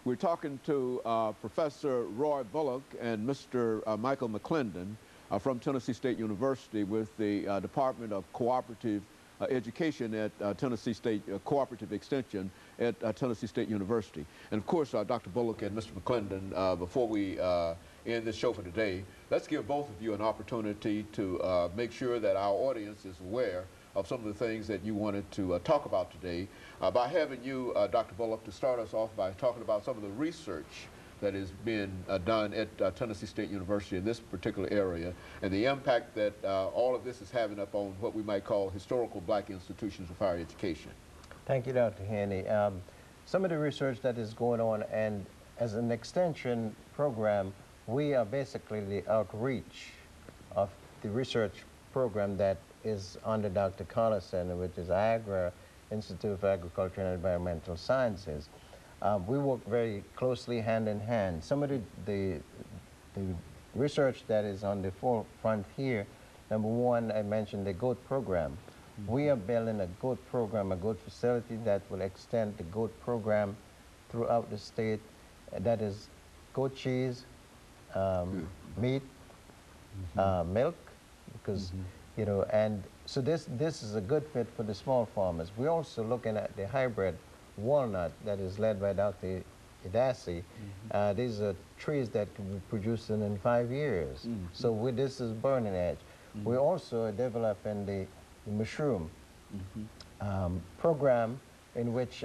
We're talking to Professor RBullock and Mr. Michael McClendon from Tennessee State University with the Department of Cooperative Education at Tennessee State Cooperative Extension at Tennessee State University. And of course, Dr. Bullock and Mr. McClendon, before we end this show for today, let's give both of you an opportunity to make sure that our audience is aware of some of the things that you wanted to talk about today. By having you, Dr. Bullock, to start us off by talking about some of the research that has been done at Tennessee State University in this particular area and the impact that all of this is having up on what we might call historical black institutions of higher education. Thank you, Dr. Haney. Some of the research that is going on, and as an extension program, we are basically the outreach of the research program that is under Dr. Collison, which is AGRA, Institute of Agriculture and Environmental Sciences. We work very closely hand in hand. Some of the research that is on the forefront here, number one, I mentioned the goat program. Mm-hmm. We are building a goat program, a goat facility that will extend the goat program throughout the state. That is goat cheese, meat, milk, because you know, and so this is a good fit for the small farmers. We're also looking at the hybrid walnut that is led by Dr. Idasi. These are trees that can be produced in 5 years. So this is burning edge. We're also developing the mushroom program in which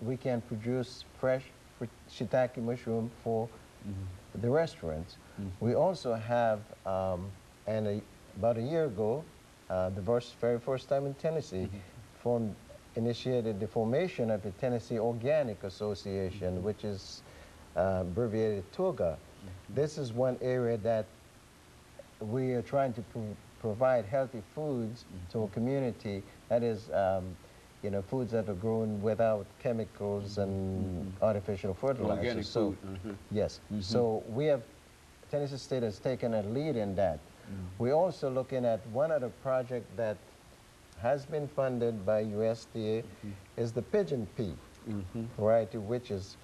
we can produce fresh shiitake mushroom for the restaurants. We also have, about a year ago, the very first time in Tennessee, initiated the formation of the Tennessee Organic Association, which is abbreviated TOGA. This is one area that we are trying to provide healthy foods to a community. That is, you know, foods that are grown without chemicals and artificial fertilizers. Organic so, food. Yes. So we have, Tennessee State has taken a lead in that. We're also looking at one other project that has been funded by USDA is the pigeon pea variety, which is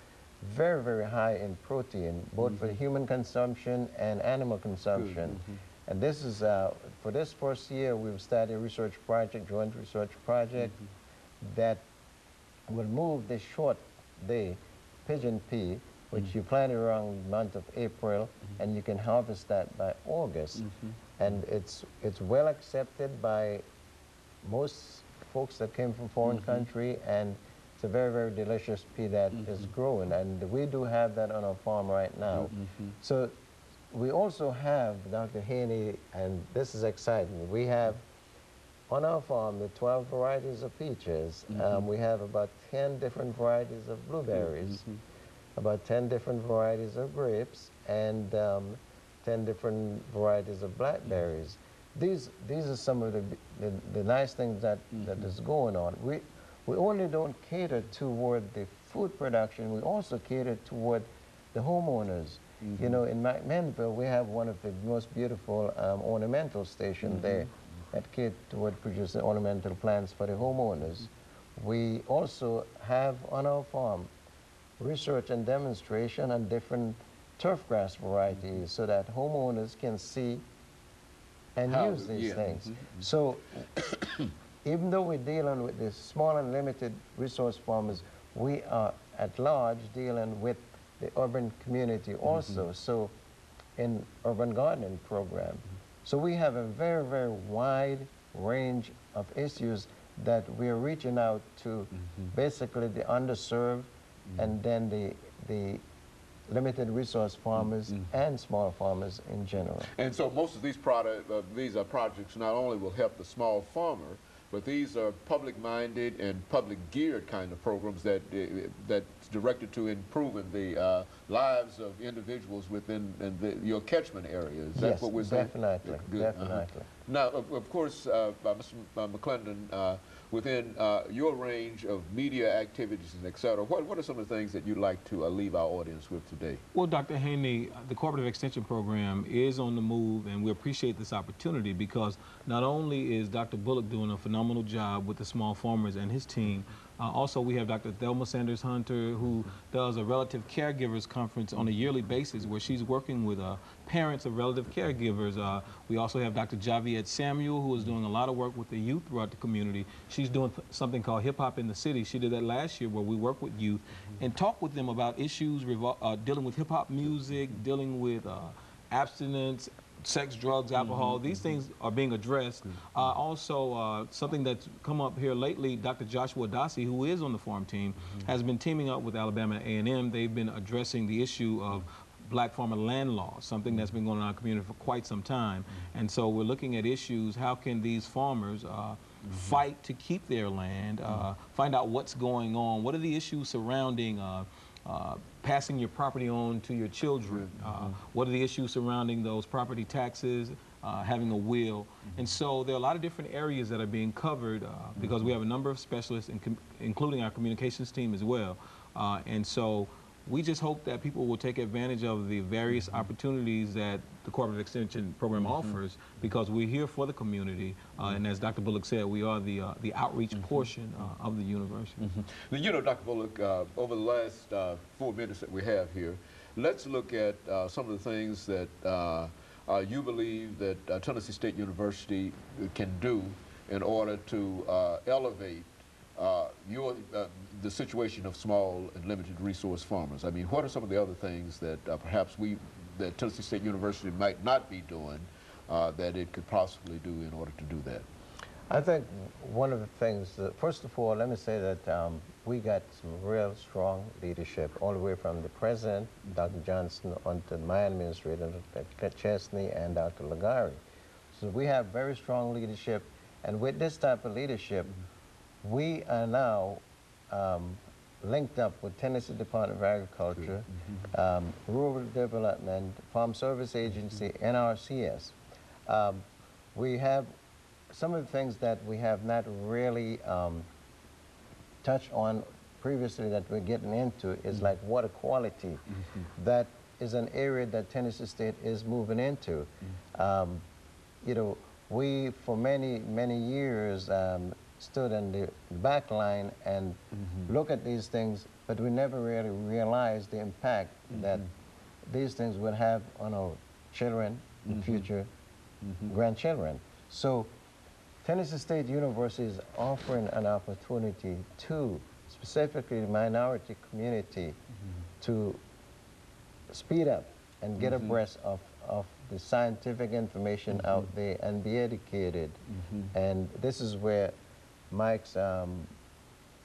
very, very high in protein, both for human consumption and animal consumption. And this is, for this first year, we've started a research project, joint research project, that will move this short day pigeon pea, which you plant around the month of April, and you can harvest that by August. And it's well accepted by most folks that came from foreign country, and it's a very, very delicious pea that is growing, and we do have that on our farm right now. So we also have, Dr. Haney, and this is exciting, we have on our farm the 12 varieties of peaches. We have about 10 different varieties of blueberries, about 10 different varieties of grapes, and 10 different varieties of blackberries. These are some of the nice things that is going on. We only don't cater toward the food production, we also cater toward the homeowners. You know, in McMinnville, we have one of the most beautiful ornamental stations there that cater toward producing ornamental plants for the homeowners. We also have on our farm research and demonstration on different turfgrass varieties so that homeowners can see and use these things. So even though we're dealing with the small and limited resource farmers, we are at large dealing with the urban community also, so in urban gardening program. So we have a very, very wide range of issues that we're reaching out to basically the underserved and then the limited resource farmers and small farmers in general. And so most of these projects not only will help the small farmer, but these are public-minded and public-geared kind of programs that's directed to improving the lives of individuals within your catchment area. Is that what we're saying? Definitely, definitely. Now, of course, Mr. McClendon, within your range of media activities and et cetera, what are some of the things that you'd like to leave our audience with today? Well, Dr. Haney, the Cooperative Extension Program is on the move, and we appreciate this opportunity because not only is Dr. Bullock doing a phenomenal job with the small farmers and his team, Also, we have Dr. Thelma Sanders Hunter, who does a relative caregivers conference on a yearly basis where she's working with parents of relative caregivers. We also have Dr. Javiette Samuel, who is doing a lot of work with the youth throughout the community. She's doing something called Hip Hop in the City. She did that last year where we work with youth and talk with them about issues dealing with hip hop music, dealing with abstinence, sex, drugs, alcohol. These things are being addressed. Also, something that's come up here lately, Dr. Joshua Dossie, who is on the farm team, has been teaming up with Alabama A&M. They've been addressing the issue of black farmer land laws, something that's been going on in our community for quite some time. And so we're looking at issues, how can these farmers fight to keep their land, find out what's going on, what are the issues surrounding passing your property on to your children, what are the issues surrounding those property taxes, having a will. And so there are a lot of different areas that are being covered because we have a number of specialists, including our communications team as well. And so we just hope that people will take advantage of the various opportunities that the Cooperative Extension Program offers, because we're here for the community. And as Dr. Bullock said, we are the outreach portion of the university. Now, you know, Dr. Bullock, over the last 4 minutes that we have here, let's look at some of the things that you believe that Tennessee State University can do in order to elevate the situation of small and limited resource farmers. I mean, what are some of the other things that perhaps that Tennessee State University might not be doing that it could possibly do in order to do that? I think one of the things, first of all, let me say that we got some real strong leadership all the way from the president, Dr. Johnson, on to my administrator, Dr. Chesney, and Dr. Lagari. So we have very strong leadership, and with this type of leadership, we are now linked up with Tennessee Department of Agriculture, Rural Development, Farm Service Agency, NRCS. We have some of the things that we have not really touched on previously that we're getting into is like water quality. That is an area that Tennessee State is moving into. You know, we for many years stood in the back line and look at these things, but we never really realized the impact that these things would have on our children, and future grandchildren. So Tennessee State University is offering an opportunity to specifically the minority community to speed up and get abreast of the scientific information out there and be educated. And this is where Mike's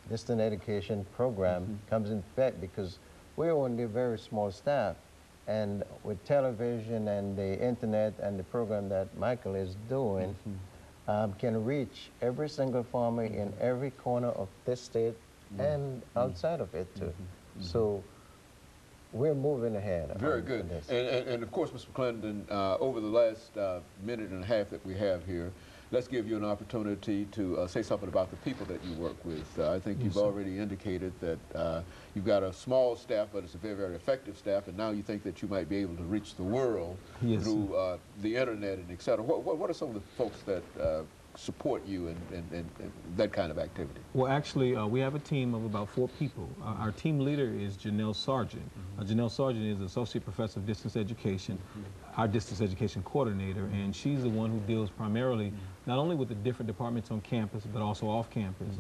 distant education program comes in effect, because we're only a very small staff, and with television and the internet and the program that Michael is doing, can reach every single farmer in every corner of this state and outside of it too. So we're moving ahead. Very good. And of course, Mr. McClendon, over the last minute and a half that we have here, let's give you an opportunity to say something about the people that you work with. I think you've already indicated that you've got a small staff, but it's a very, very effective staff, and now you think that you might be able to reach the world through the internet and et cetera. What are some of the folks that support you in that kind of activity? Well, actually, we have a team of about 4 people. Our team leader is Janelle Sargent. Janelle Sargent is Associate Professor of Distance Education, our Distance Education Coordinator, and she's the one who deals primarily not only with the different departments on campus, but also off campus.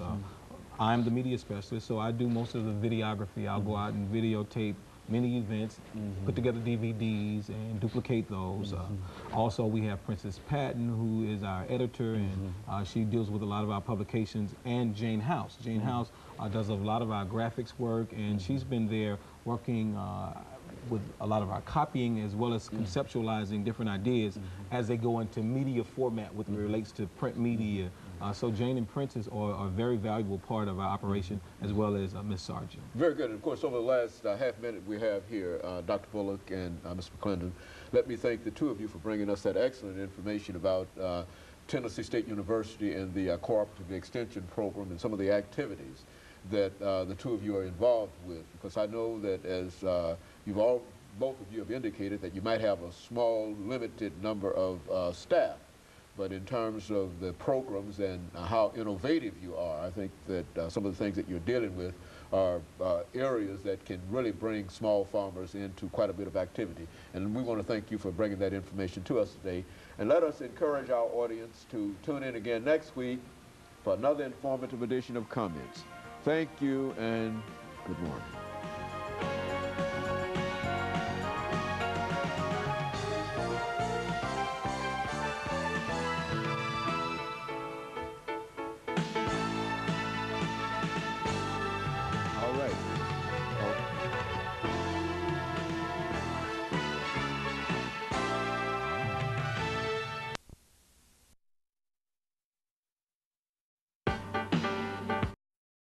I'm the media specialist, so I do most of the videography. I'll go out and videotape many events, put together DVDs and duplicate those. Also, we have Princess Patton, who is our editor, and she deals with a lot of our publications, and Jane House. Jane House does a lot of our graphics work, and she's been there working with a lot of our copying, as well as conceptualizing different ideas as they go into media format, which relates to print media. So Jane and Princess are a very valuable part of our operation, as well as Ms. Sargent. Very good. And of course, over the last half minute we have here, Dr. Bullock and Mr. McClendon, let me thank the two of you for bringing us that excellent information about Tennessee State University and the Cooperative Extension Program and some of the activities that the two of you are involved with, because I know that as both of you have indicated that you might have a small, limited number of staff, but in terms of the programs and how innovative you are, I think that some of the things that you're dealing with are areas that can really bring small farmers into quite a bit of activity. And we want to thank you for bringing that information to us today. And let us encourage our audience to tune in again next week for another informative edition of Comments. Thank you and good morning.